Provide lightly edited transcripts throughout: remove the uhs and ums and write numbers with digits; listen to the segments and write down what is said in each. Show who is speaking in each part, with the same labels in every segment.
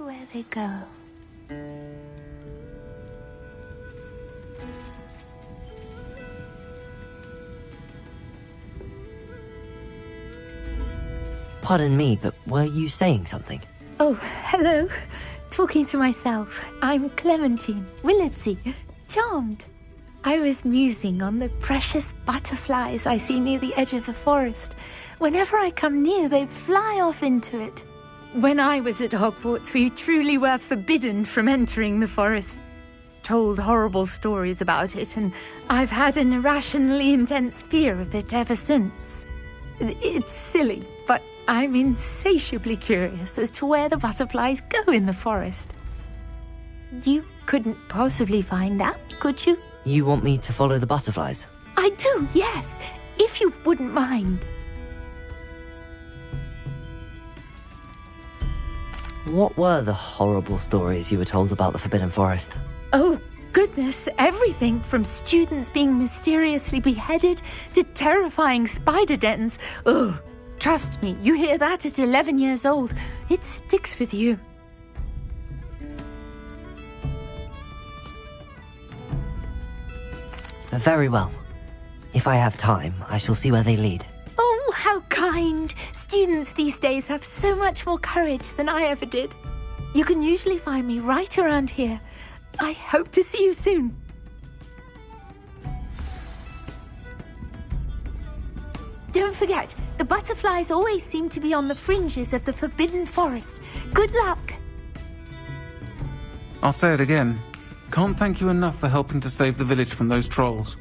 Speaker 1: where they go.
Speaker 2: Pardon me, but were you saying something?
Speaker 1: Oh, hello. Talking to myself. I'm Clementine Willardsey. Charmed. I was musing on the precious butterflies I see near the edge of the forest. Whenever I come near, they fly off into it. When I was at Hogwarts, we truly were forbidden from entering the forest. Told horrible stories about it, and I've had an irrationally intense fear of it ever since. It's silly, but I'm insatiably curious as to where the butterflies go in the forest. You couldn't possibly find out, could you?
Speaker 2: You want me to follow the butterflies?
Speaker 1: I do, yes, if you wouldn't mind.
Speaker 2: What were the horrible stories you were told about the Forbidden Forest?
Speaker 1: Oh, goodness, everything from students being mysteriously beheaded to terrifying spider dens. Ugh, trust me, you hear that at 11 years old, it sticks with you.
Speaker 2: Very well. If I have time, I shall see where they lead.
Speaker 1: Oh, how kind! Students these days have so much more courage than I ever did. You can usually find me right around here. I hope to see you soon. Don't forget, the butterflies always seem to be on the fringes of the Forbidden Forest. Good luck!
Speaker 3: I'll say it again. Can't thank you enough for helping to save the village from those trolls.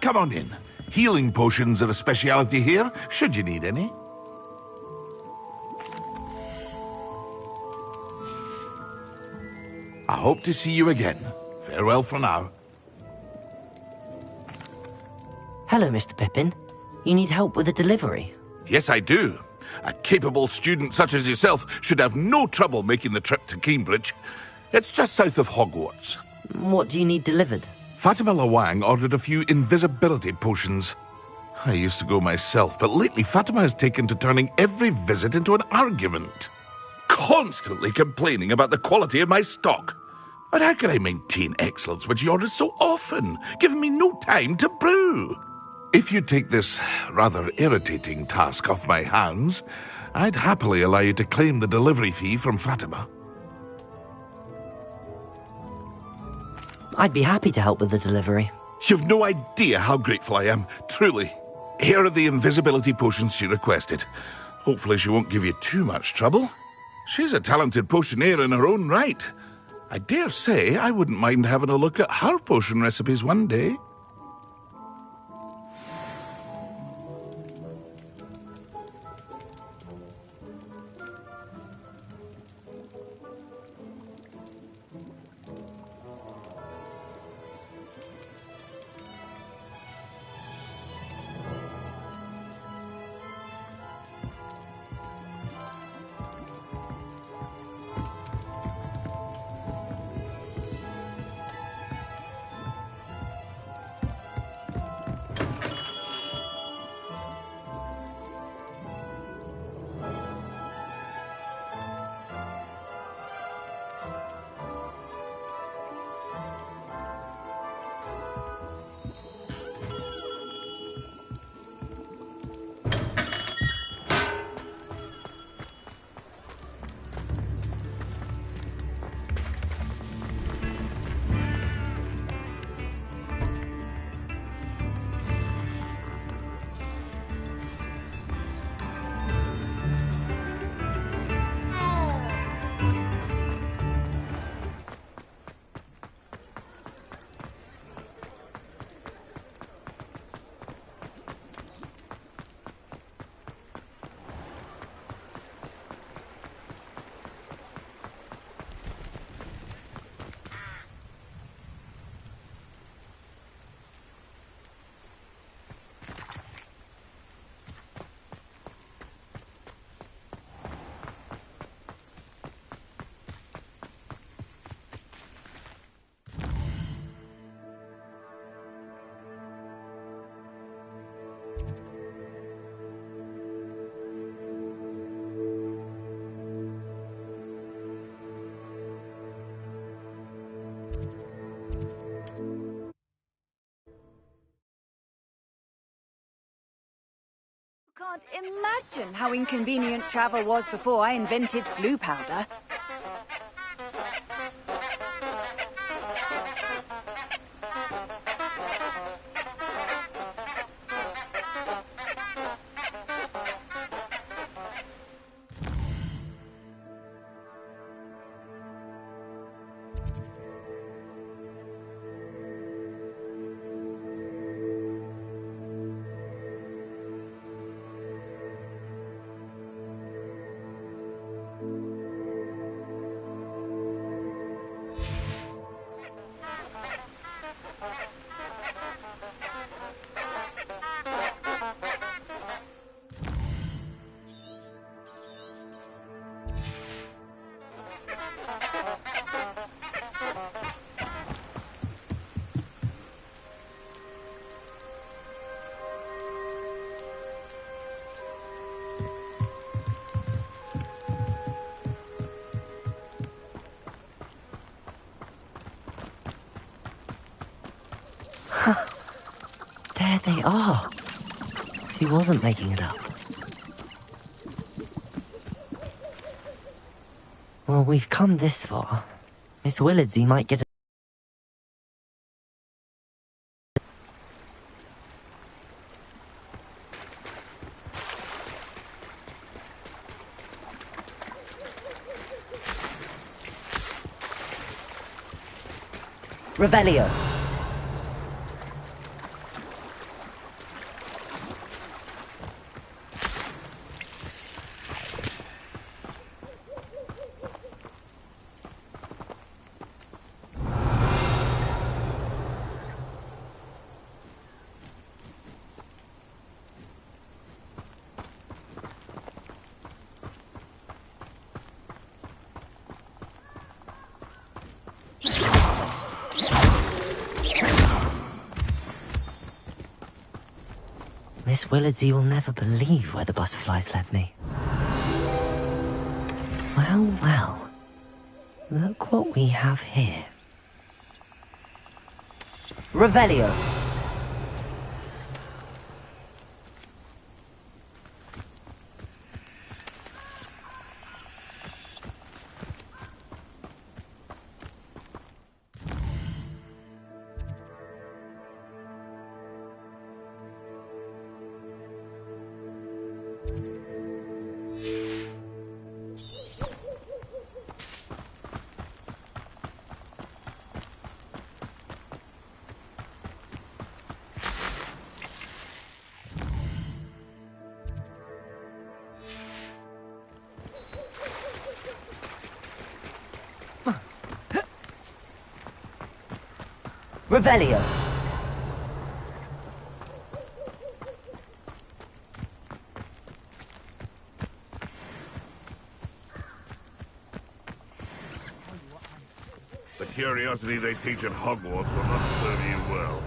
Speaker 4: Come on in. Healing potions are a speciality here, should you need any. I hope to see you again. Farewell for now.
Speaker 2: Hello, Mr. Pippin. You need help with a delivery?
Speaker 4: Yes, I do. A capable student such as yourself should have no trouble making the trip to Cambridge. It's just south of Hogwarts.
Speaker 2: What do you need delivered?
Speaker 4: Fatima Lawang ordered a few invisibility potions. I used to go myself, but lately Fatima has taken to turning every visit into an argument. Constantly complaining about the quality of my stock. But how can I maintain excellence when she orders so often, giving me no time to brew? If you take this rather irritating task off my hands, I'd happily allow you to claim the delivery fee from Fatima.
Speaker 2: I'd be happy to help with the delivery.
Speaker 4: You've no idea how grateful I am, truly. Here are the invisibility potions she requested. Hopefully she won't give you too much trouble. She's a talented potioneer in her own right. I dare say I wouldn't mind having a look at her potion recipes one day.
Speaker 5: Can't imagine how inconvenient travel was before I invented flu powder.
Speaker 2: There they are. She wasn't making it up. Well, we've come this far. Miss Willardsy might get a... Revelio. Miss Willardsy will never believe where the butterflies led me. Well, well. Look what we have here. Revelio. Revelio.
Speaker 4: The curiosity they teach at Hogwarts will not serve you well.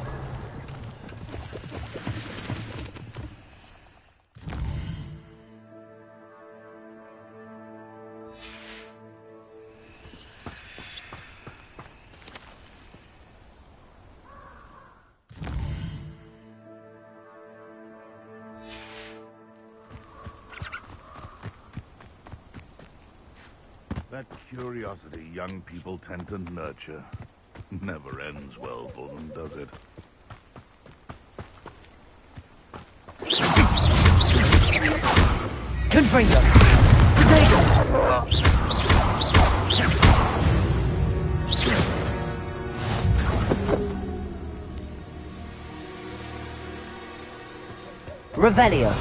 Speaker 4: That curiosity young people tend to nurture never ends well for them, does it?
Speaker 2: Confringo. Potato. Revelio.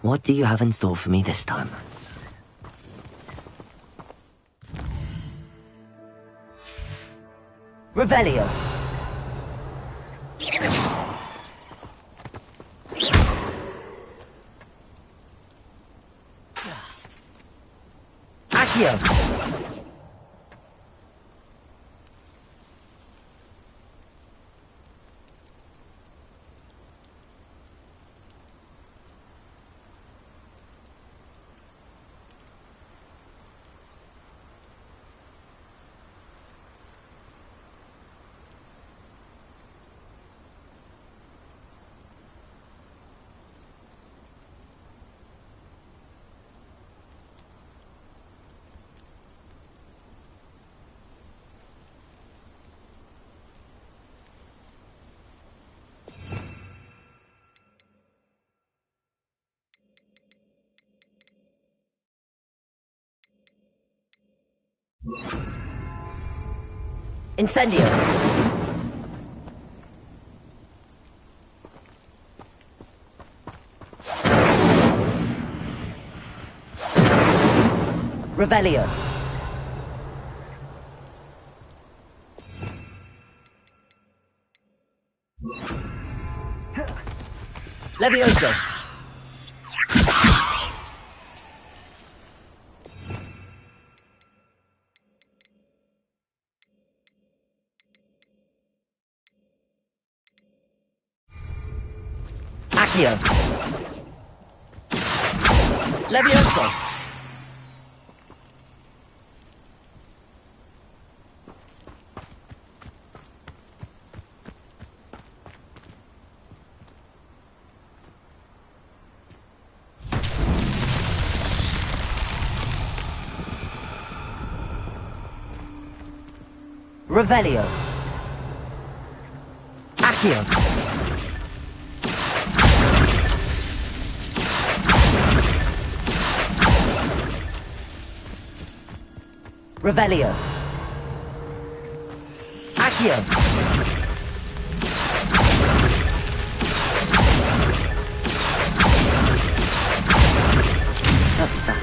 Speaker 2: What do you have in store for me this time? Revelio. Accio. Incendio. Revelio. Levioso. Accio. Levioso. Revelio. Accio. Revelio. Accio. That's that.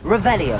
Speaker 2: Revelio.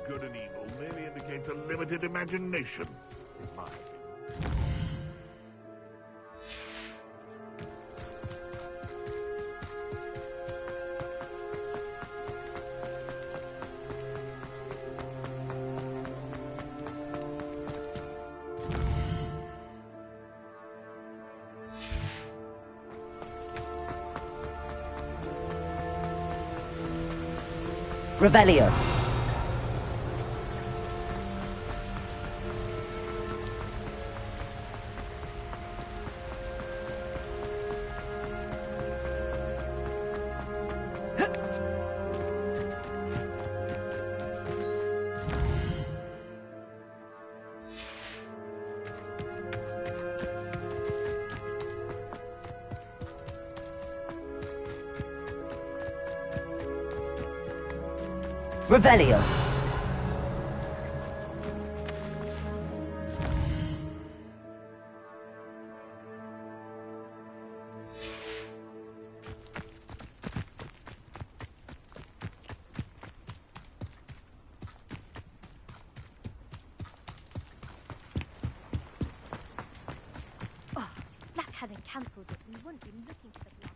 Speaker 4: Good and evil merely indicates a limited imagination, in my opinion.
Speaker 2: Revelio. Revelio.
Speaker 6: cancelled it, we wouldn't be looking for the block.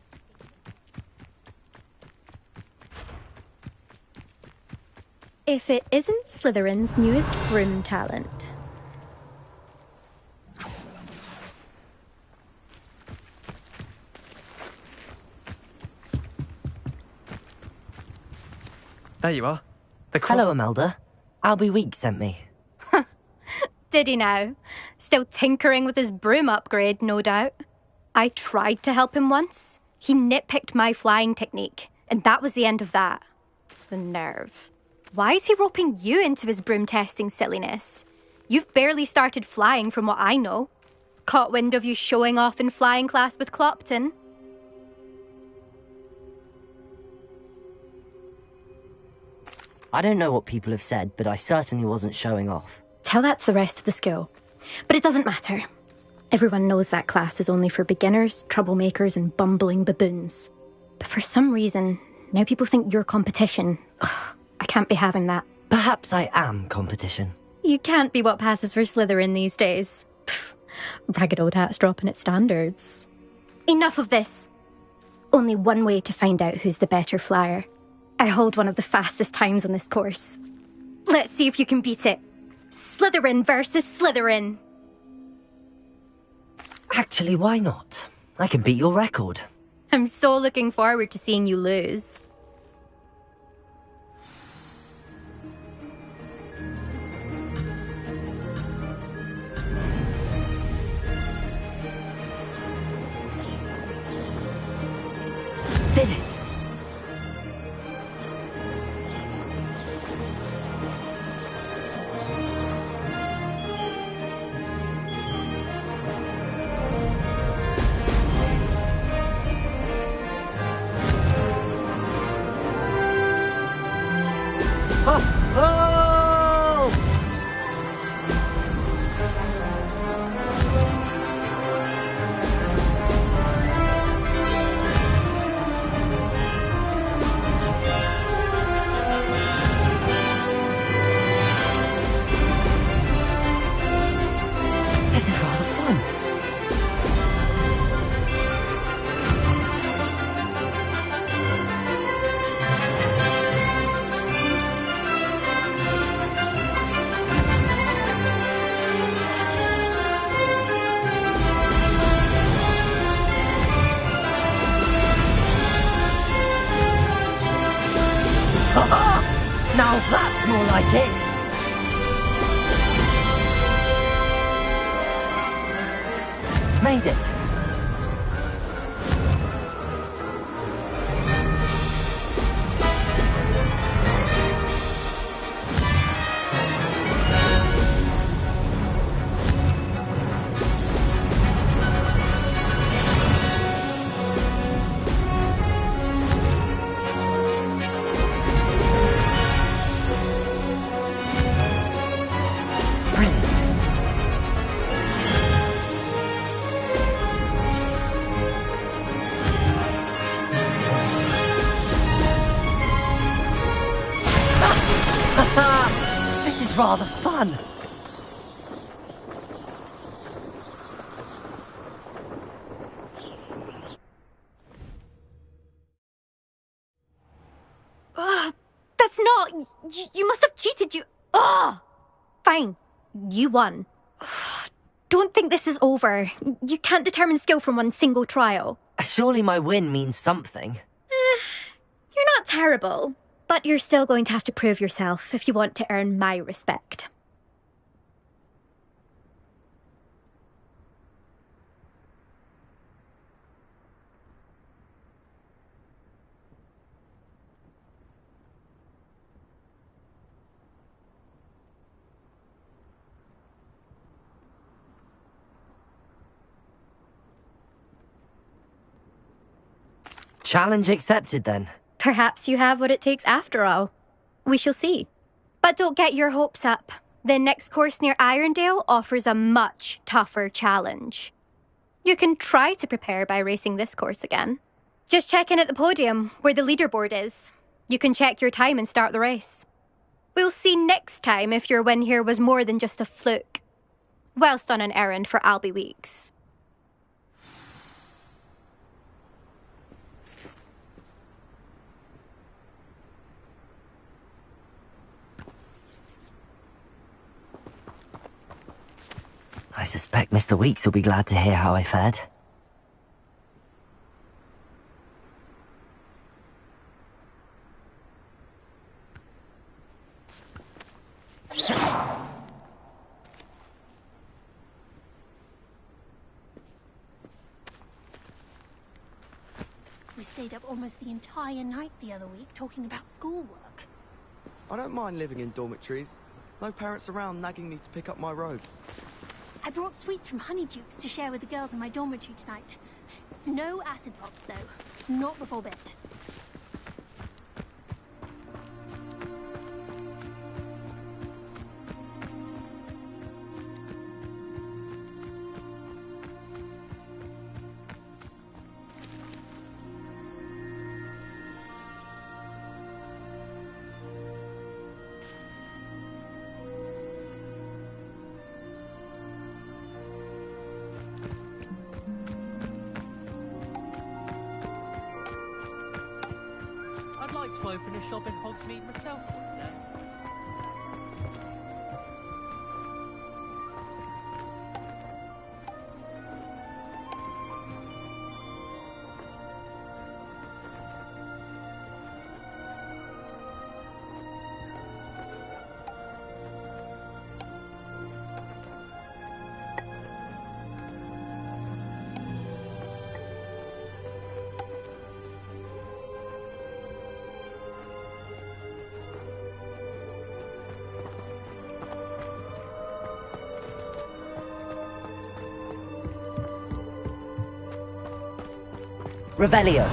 Speaker 6: If it isn't Slytherin's newest broom talent.
Speaker 7: There you are.
Speaker 2: Hello, Imelda. Albie Weeks sent me.
Speaker 6: Did he now? Still tinkering with his broom upgrade, no doubt. I tried to help him once. He nitpicked my flying technique, and that was the end of that. The nerve. Why is he roping you into his broom testing silliness? You've barely started flying from what I know. Caught wind of you showing off in flying class with Clopton.
Speaker 2: I don't know what people have said, but I certainly wasn't showing off.
Speaker 6: Tell that to the rest of the school. But it doesn't matter. Everyone knows that class is only for beginners, troublemakers, and bumbling baboons. But for some reason, now people think you're competition. Ugh, I can't be having that.
Speaker 2: Perhaps I am competition.
Speaker 6: You can't be what passes for Slytherin these days. Pfft, ragged old hat's dropping its standards. Enough of this. Only one way to find out who's the better flyer. I hold one of the fastest times on this course. Let's see if you can beat it. Slytherin versus Slytherin.
Speaker 2: Actually, why not? I can beat your record.
Speaker 6: I'm so looking forward to seeing you lose.
Speaker 2: Did it! This is rather fun. Now that's more like it! Made it! This is rather fun.
Speaker 6: That's not... You must have cheated, you... Ugh! Fine. You won. Don't think this is over. You can't determine skill from one single trial.
Speaker 2: Surely my win means something.
Speaker 6: You're not terrible, but you're still going to have to prove yourself if you want to earn my respect.
Speaker 2: Challenge accepted then.
Speaker 6: Perhaps you have what it takes after all. We shall see. But don't get your hopes up. The next course near Irondale offers a much tougher challenge. You can try to prepare by racing this course again. Just check in at the podium, where the leaderboard is. You can check your time and start the race. We'll see next time if your win here was more than just a fluke. Whilst on an errand for Albie Weeks.
Speaker 2: suspect Mr. Weeks will be glad to hear how I fared.
Speaker 7: We stayed up almost the entire night the other week talking about schoolwork.
Speaker 8: I don't mind living in dormitories. No parents around nagging me to pick up my robes.
Speaker 7: I brought sweets from Honeydukes to share with the girls in my dormitory tonight. No acid pops, though. Not before bed.
Speaker 9: I'd like to open a shop in Hogsmeade myself one day.
Speaker 2: Revelio.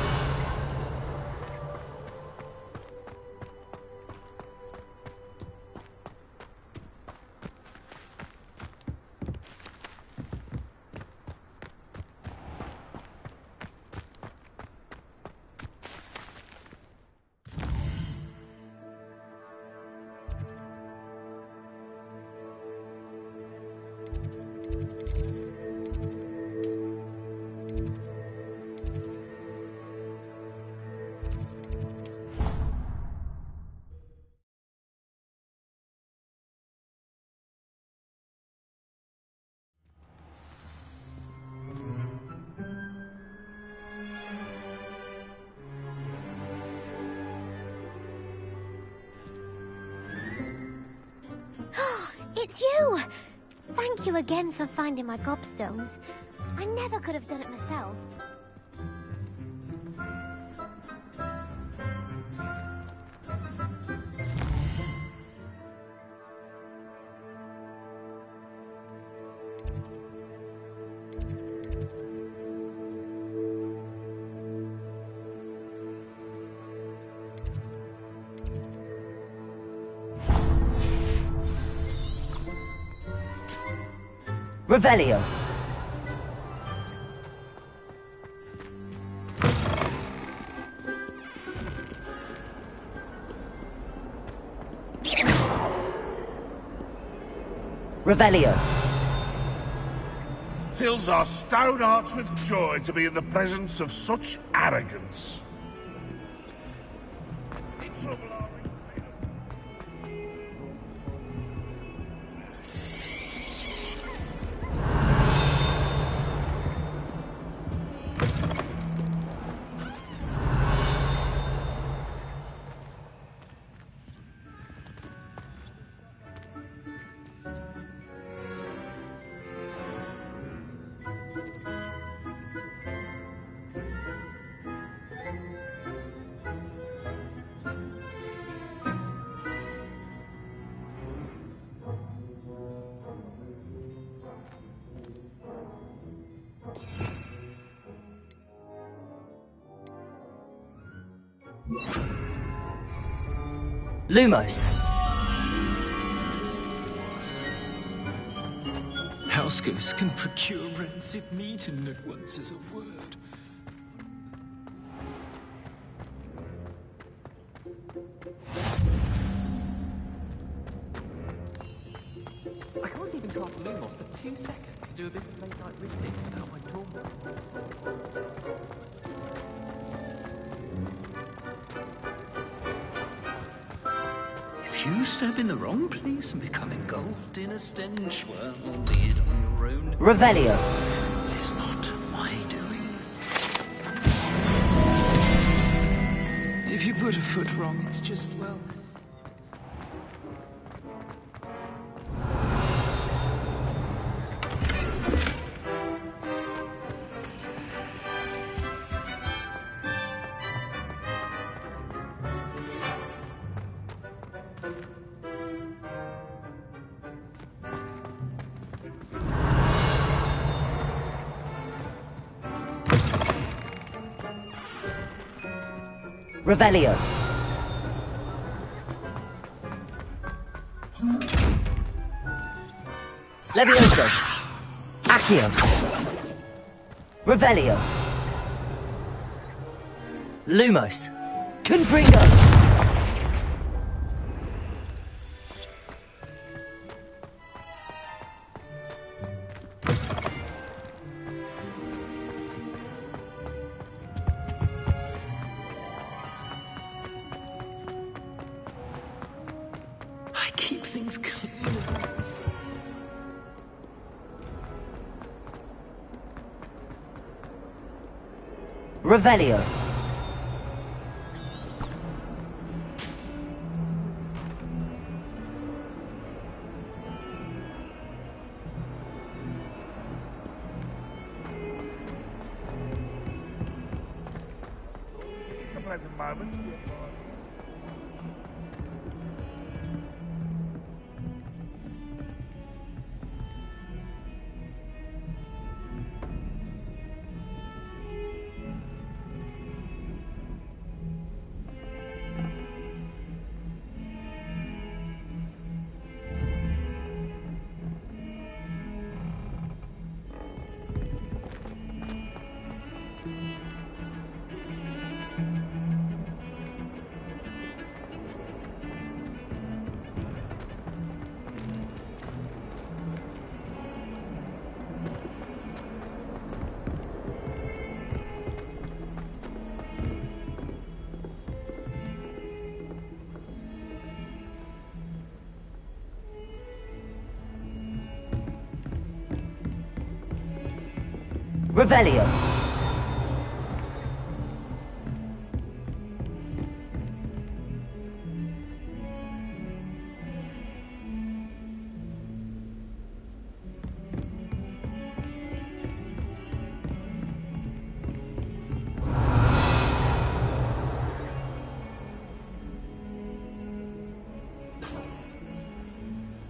Speaker 7: It's you! Thank you again for finding my gobstones. I never could have done it myself.
Speaker 2: Revelio. Revelio.
Speaker 4: Fills our stout hearts with joy to be in the presence of such arrogance. In trouble, are we?
Speaker 2: Lumos.
Speaker 10: House can procure rancid meat and at once as a word.
Speaker 9: I can't even craft Lumos for 2 seconds to do a bit of late-night reading without my dorm.
Speaker 10: You step in the wrong place and become engulfed in a stench, well, albeit on your own.
Speaker 2: Revelio.
Speaker 10: It is not my doing. If you put a foot wrong, it's just, well...
Speaker 2: Revelio. Levioso. Accio. Revelio. Lumos. Confringo.
Speaker 10: I keep things clean as always.
Speaker 2: Revelio. Revelio.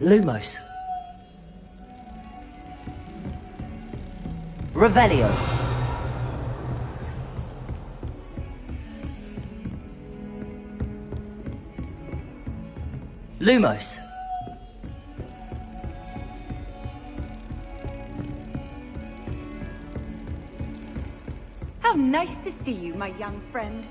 Speaker 2: Lumos. Revelio. Lumos.
Speaker 5: How nice to see you, my young friend.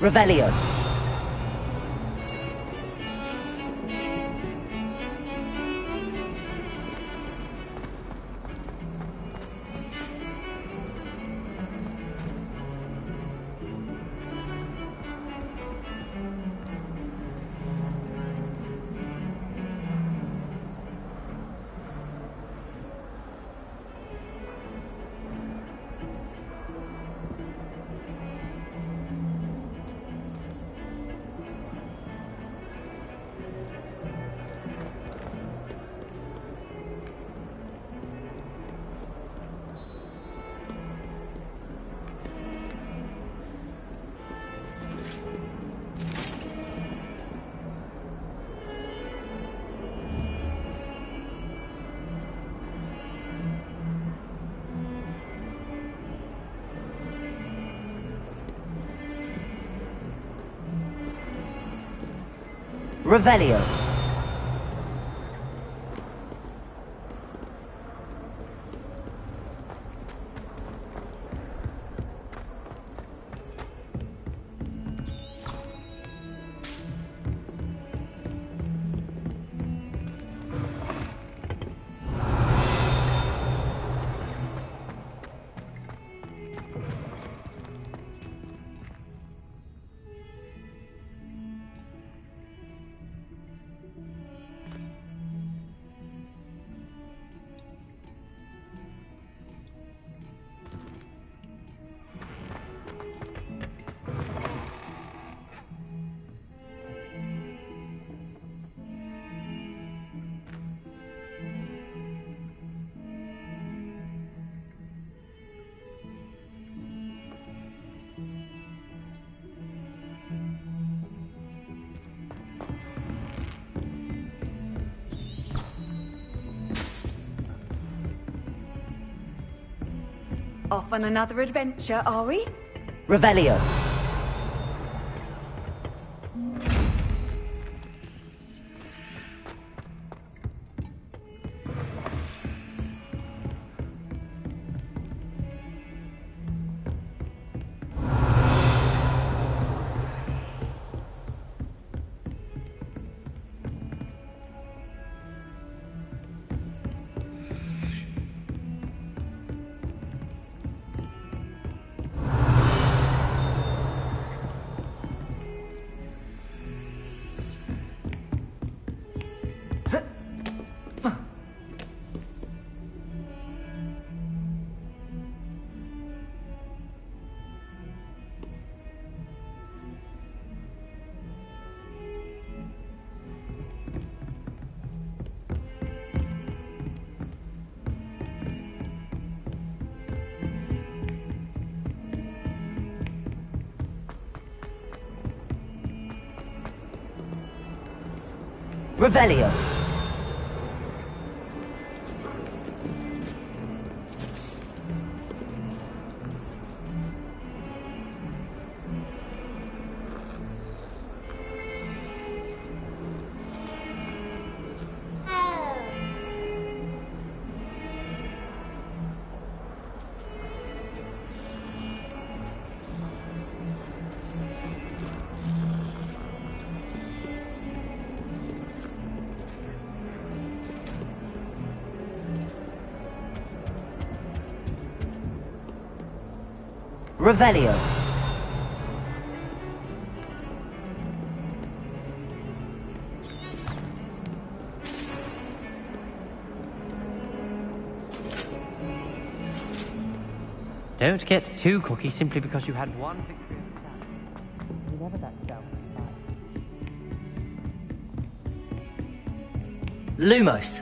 Speaker 2: Revelio. Revelio.
Speaker 5: Off on another adventure, are we?
Speaker 2: Revelio. Revelio. Revelio.
Speaker 11: Don't get too cocky simply because you had one victory in stats. You never back down.
Speaker 2: Lumos.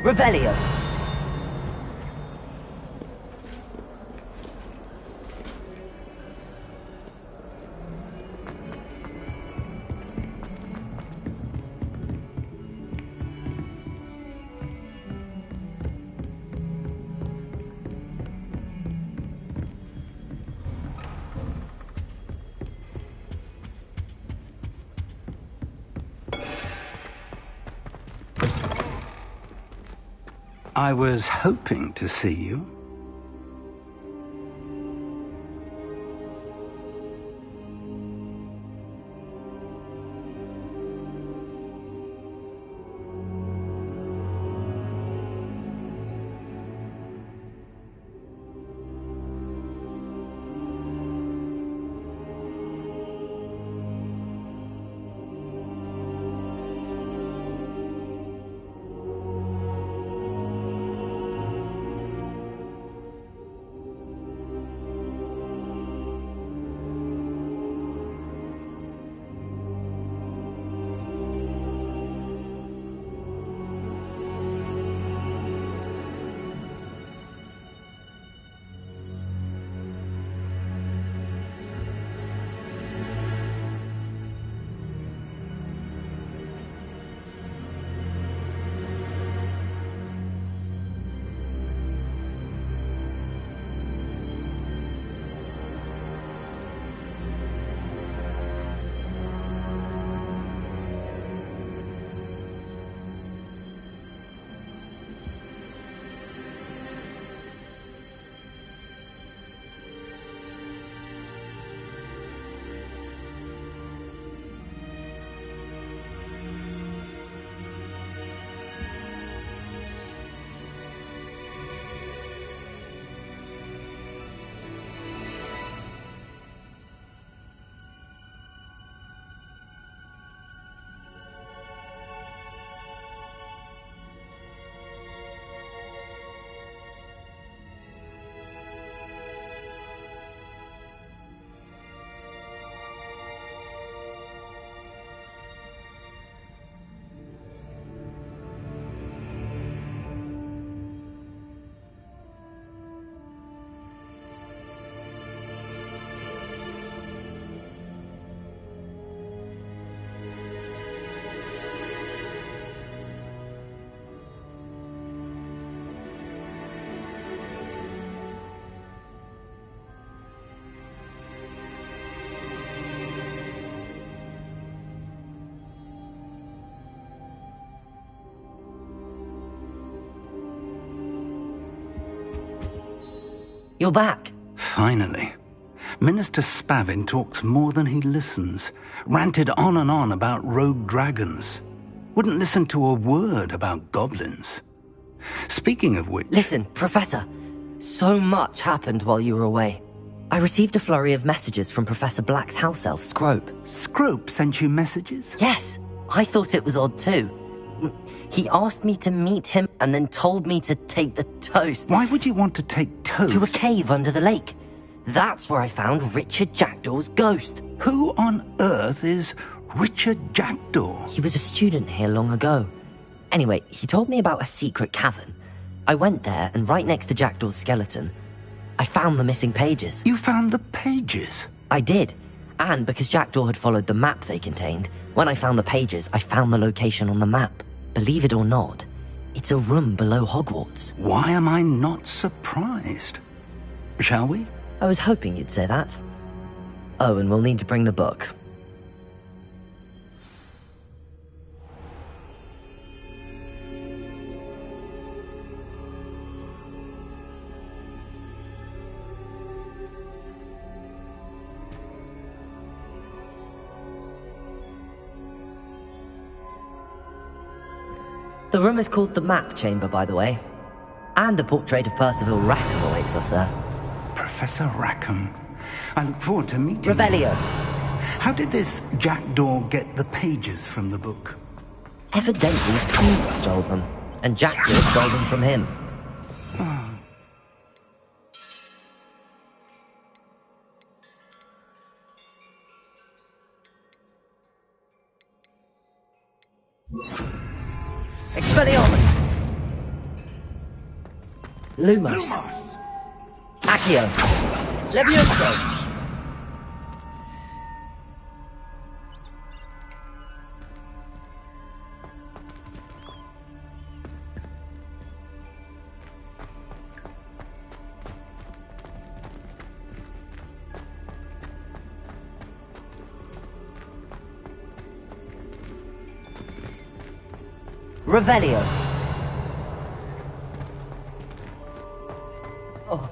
Speaker 2: Revelio.
Speaker 12: I was hoping to see you.
Speaker 2: You're back.
Speaker 12: Finally. Minister Spavin talks more than he listens. Ranted on and on about rogue dragons. Wouldn't listen to a word about goblins. Speaking of which...
Speaker 2: Listen, Professor. So much happened while you were away. I received a flurry of messages from Professor Black's house elf, Scrope.
Speaker 12: Scrope sent you messages?
Speaker 2: Yes. I thought it was odd too. He asked me to meet him and then told me to take the toast.
Speaker 12: Why would you want to take toast?
Speaker 2: To a cave under the lake. That's where I found Richard Jackdaw's ghost.
Speaker 12: Who on earth is Richard Jackdaw?
Speaker 2: He was a student here long ago. Anyway, he told me about a secret cavern. I went there, and right next to Jackdaw's skeleton, I found the missing pages.
Speaker 12: You found the pages?
Speaker 2: I did. And because Jackdaw had followed the map they contained, when I found the pages, I found the location on the map. Believe it or not, it's a room below Hogwarts.
Speaker 12: Why am I not surprised? Shall we?
Speaker 2: I was hoping you'd say that. Oh, and we'll need to bring the book. The room is called the Map Chamber, by the way. And a portrait of Percival Rackham awaits us there.
Speaker 12: Professor Rackham. I look forward to meeting
Speaker 2: Revelio.
Speaker 12: How did this Jackdaw get the pages from the book?
Speaker 2: Evidently, Pete stole them. And Jackdaw stole them from him. Expelliarmus! Lumos! Accio! Levioso! Revelio. Oh.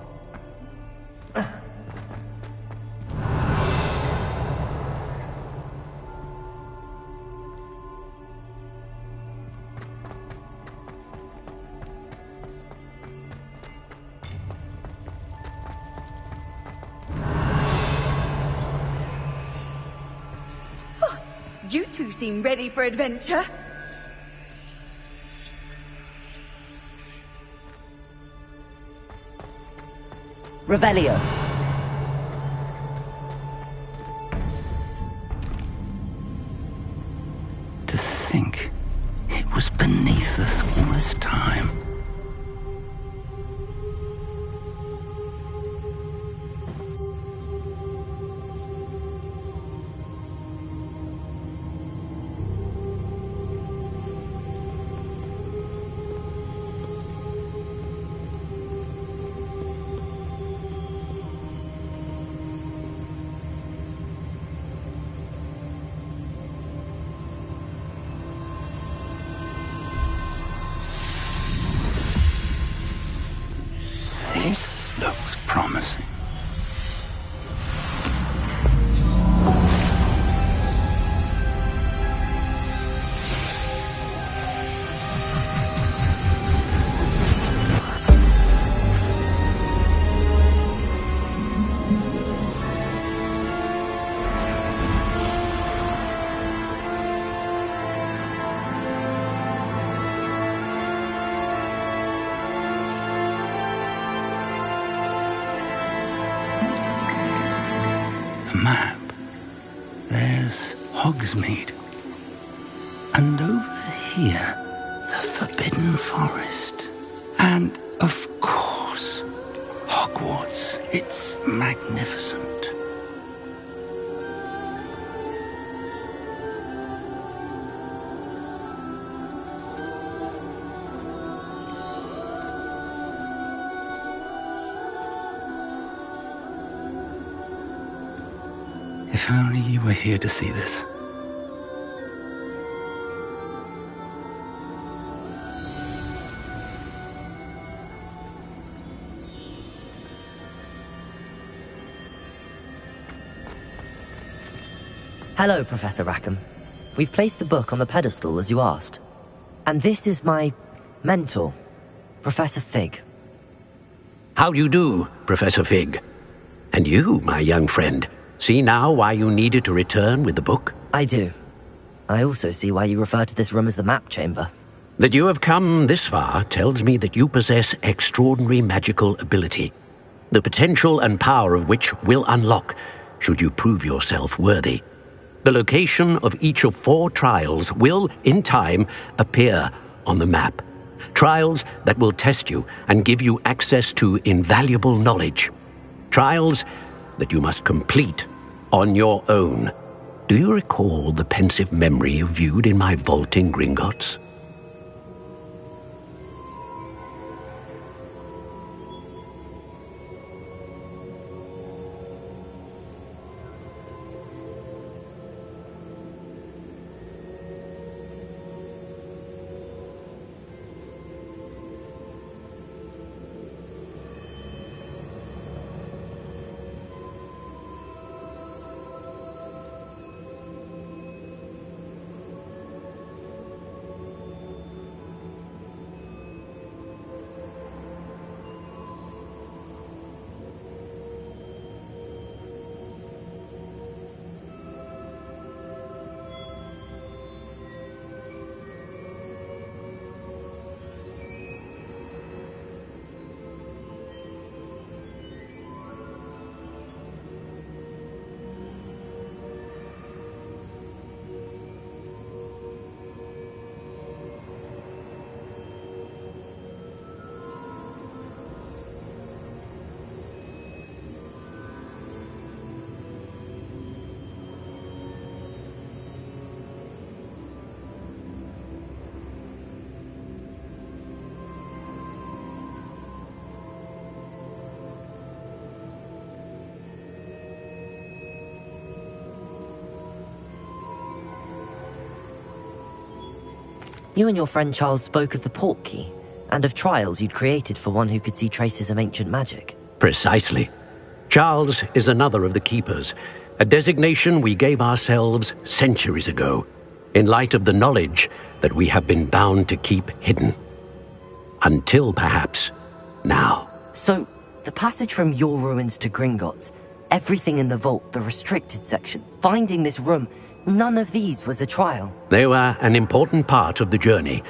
Speaker 5: You two seem ready for adventure.
Speaker 2: Revelio.
Speaker 12: To think it was beneath us all this time. This looks promising. Map. There's Hogsmeade. And over here, the Forbidden Forest. And, of course, Hogwarts. It's magnificent. If only you were here to see this.
Speaker 2: Hello, Professor Rackham. We've placed the book on the pedestal as you asked. And this is my mentor, Professor Fig.
Speaker 13: How do you do, Professor Fig? And you, my young friend, see now why you needed to return with the book?
Speaker 2: I do. I also see why you refer to this room as the map chamber.
Speaker 13: That you have come this far tells me that you possess extraordinary magical ability, the potential and power of which will unlock should you prove yourself worthy. The location of each of 4 trials will, in time, appear on the map. Trials that will test you and give you access to invaluable knowledge. Trials that you must complete on your own. Do you recall the pensive memory you viewed in my vault in Gringotts?
Speaker 2: You and your friend Charles spoke of the port key, and of trials you'd created for one who could see traces of ancient magic.
Speaker 13: Precisely. Charles is another of the keepers, a designation we gave ourselves centuries ago, in light of the knowledge that we have been bound to keep hidden. Until, perhaps, now.
Speaker 2: So, the passage from your ruins to Gringotts, everything in the vault, the restricted section, finding this room, none of these was a trial.
Speaker 13: They were an important part of the journey,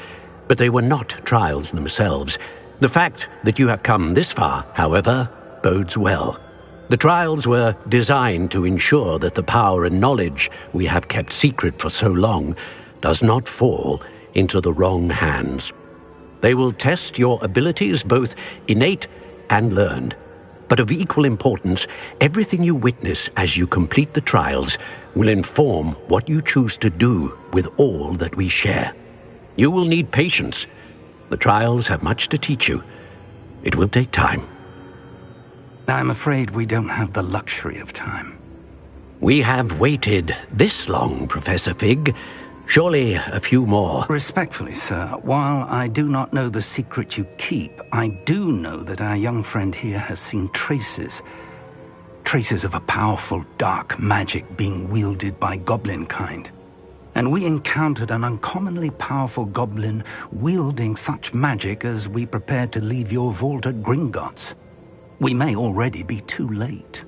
Speaker 13: but they were not trials themselves. The fact that you have come this far, however, bodes well. The trials were designed to ensure that the power and knowledge we have kept secret for so long does not fall into the wrong hands. They will test your abilities, both innate and learned. But of equal importance, everything you witness as you complete the trials will inform what you choose to do with all that we share. You will need patience. The trials have much to teach you. It will take time.
Speaker 12: I'm afraid we don't have the luxury of time.
Speaker 13: We have waited this long, Professor Fig. Surely a few more.
Speaker 12: Respectfully, sir, while I do not know the secret you keep, I do know that our young friend here has seen traces. Traces of a powerful dark magic being wielded by goblin kind. And we encountered an uncommonly powerful goblin wielding such magic as we prepared to leave your vault at Gringotts. We may already be too late.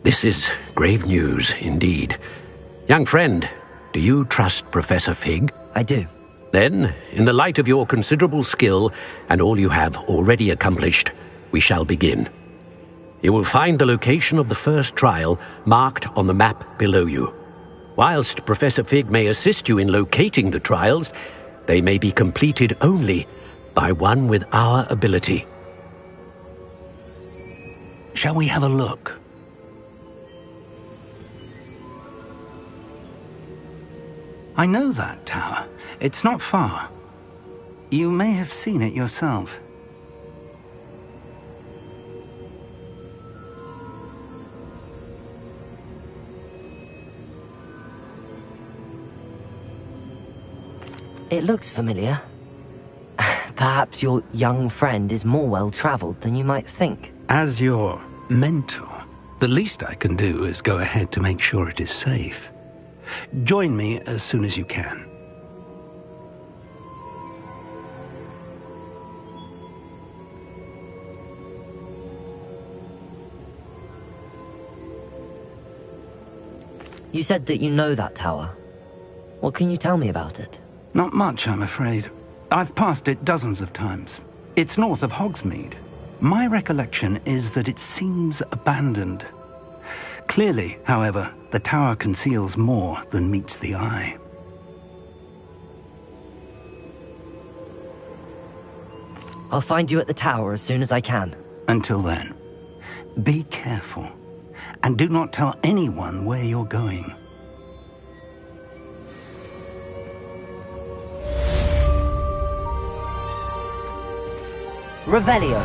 Speaker 13: This is grave news indeed. Young friend, do you trust Professor Fig?
Speaker 2: I do.
Speaker 13: Then, in the light of your considerable skill and all you have already accomplished, we shall begin. You will find the location of the first trial marked on the map below you. Whilst Professor Fig may assist you in locating the trials, they may be completed only by one with our ability.
Speaker 12: Shall we have a look? I know that tower. It's not far. You may have seen it yourself.
Speaker 2: It looks familiar. Perhaps your young friend is more well-traveled than you might think.
Speaker 12: As your mentor, the least I can do is go ahead to make sure it is safe. Join me as soon as you can.
Speaker 2: You said that you know that tower. What can you tell me about it?
Speaker 12: Not much, I'm afraid. I've passed it dozens of times. It's north of Hogsmeade. My recollection is that it seems abandoned. Clearly, however, the tower conceals more than meets the eye.
Speaker 2: I'll find you at the tower as soon as I can.
Speaker 12: Until then, be careful. And do not tell anyone where you're going.
Speaker 2: Revelio.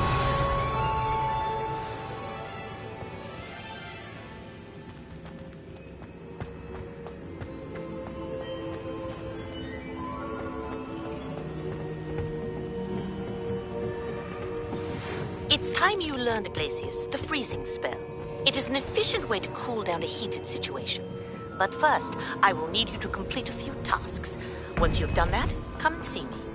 Speaker 14: It's time you learned, Glacius, the freezing spell. It is an efficient way to cool down a heated situation. But first, I will need you to complete a few tasks. Once you've done that, come and see me.